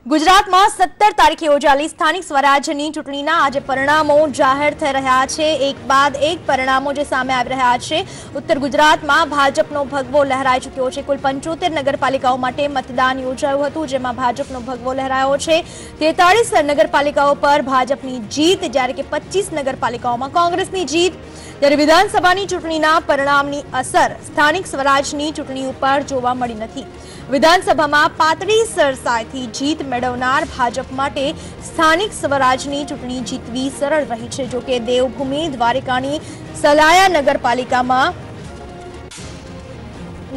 ગુજરાતમાં 17 તારીખે યોજાયેલી સ્થાનિક સ્વરાજ્યની ચૂંટણીના આજે પરિણામો જાહેર થઈ રહ્યા છે। એક બાદ એક પરિણામો જે સામે આવી રહ્યા છે। ઉત્તર ગુજરાતમાં ભાજપનો ભગવો લહેરાઈ ચૂક્યો છે। કુલ 75 નગરપાલિકાઓ માટે મતદાન યોજાયું હતું, જેમાં ભાજપનો ભગવો લહેરાયો છે। 43 નગરપાલિકાઓ પર ભાજપની જીત, જ્યારે કે 25 નગરપાલિકાઓમાં કોંગ્રેસની જીત। ત્યારે વિધાનસભાની ચૂંટણીના પરિણામની અસર સ્થાનિક સ્વરાજની ચૂંટણી ઉપર જોવા મળી નથી। વિધાનસભામાં પાતળી સરસાઈથી જીત મેળવનાર ભાજપ માટે સ્થાનિક સ્વરાજની ચૂંટણી જીતવી સરળ રહી છે। જો કે દેવભૂમિ દ્વારિકાની સલાયા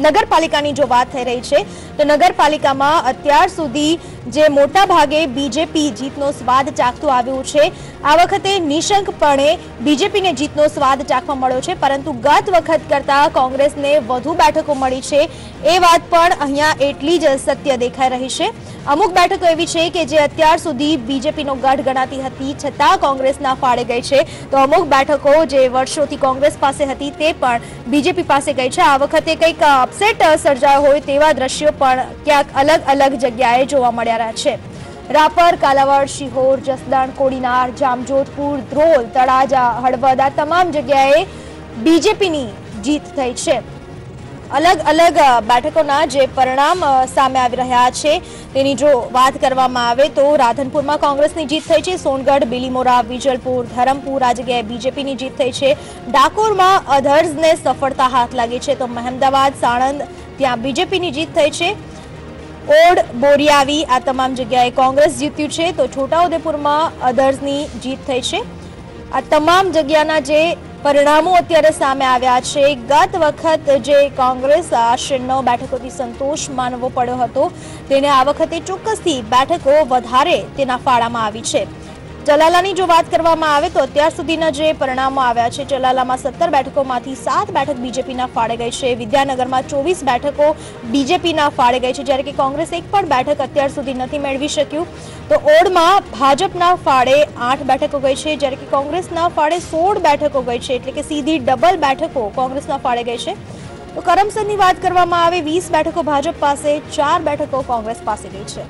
નગરપાલિકાની જો વાત થઈ રહી છે તો નગરપાલિકામાં અત્યાર સુધી જે મોટા ભાગે બીજેપી જીતનો સ્વાદ ચાખતું આવ્યું છે। આ વખતે નિશંકપણે બીજેપીને જીતનો સ્વાદ ચાખવા મળ્યો છે, પરંતુ ગત વખત કરતા કોંગ્રેસને વધુ બેઠકો મળી છે એ વાત પણ અહીંયા એટલી જ સત્ય દેખાઈ રહી છે। અમુક બેઠકો એવી છે કે જે અત્યાર સુધી બીજેપીનો ગઢ ગણાતી હતી, છતાં કોંગ્રેસના ફાળે ગઈ છે, તો અમુક બેઠકો જે વર્ષોથી કોંગ્રેસ પાસે હતી તે પણ બીજેપી પાસે ગઈ છે। આ વખતે કંઈક અપસેટ સર્જાયો હોય તેવા દ્રશ્યો પણ ક્યાંક અલગ જગ્યાએ જોવા મળ્યા છે। રાપર, કાલાવાડ, શિહોર, જસદણ, કોડીનાર, જામજોધપુર, ધ્રોલ, તળાજા, હળવદ આ તમામ જગ્યાએ બીજેપીની જીત થઈ છે। અલગ બેઠકોના જે પરિણામ સામે આવી રહ્યા છે તેની જો વાત કરવામાં આવે તો રાધનપુરમાં કોંગ્રેસની જીત થઈ છે। સોનગઢ, બિલીમોરા, વિજલપુર, ધરમપુર આ જગ્યાએ બીજેપીની જીત થઈ છે। ડાકોરમાં અધર્સને સફળતા હાથ લાગી છે, તો મહેમદાવાદ, સાણંદ ત્યાં બીજેપીની જીત થઈ છે। ઓડ, બોરિયાવી આ તમામ જગ્યાએ કોંગ્રેસ જીત્યું છે, તો છોટાઉદેપુરમાં અધર્સની જીત થઈ છે। આ તમામ જગ્યાના જે પરિણામો અત્યારે સામે આવ્યા છે। ગત વખત જે કોંગ્રેસ આશરે 9 બેઠકોથી સંતોષ માનવો પડ્યો હતો, તેને આ વખતે ચોક્કસથી બેઠકો વધારે તેના ફાળામાં આવી છે। જલાલાની જો વાત કરવામાં આવે તો અત્યાર સુધીના જે પરિણામો આવ્યા છે, જલાલામાં 17 બેઠકોમાંથી 7 બેઠક બીજેપીના ફાળે ગઈ છે। વિદ્યાનગરમાં 24 બેઠકો બીજેપીના ફાળે ગઈ છે, જ્યારે કે કોંગ્રેસ એક પણ બેઠક અત્યાર સુધી નથી મેળવી શક્યું। તો ઓડમાં ભાજપના ફાળે 8 બેઠકો ગઈ છે, જ્યારે કે કોંગ્રેસના ફાળે 16 બેઠકો ગઈ છે, એટલે કે સીધી ડબલ બેઠકો કોંગ્રેસના ફાળે ગઈ છે। તો કરમસદની વાત કરવામાં આવે 20 બેઠકો ભાજપ પાસે, 4 બેઠકો કોંગ્રેસ પાસે ગઈ છે।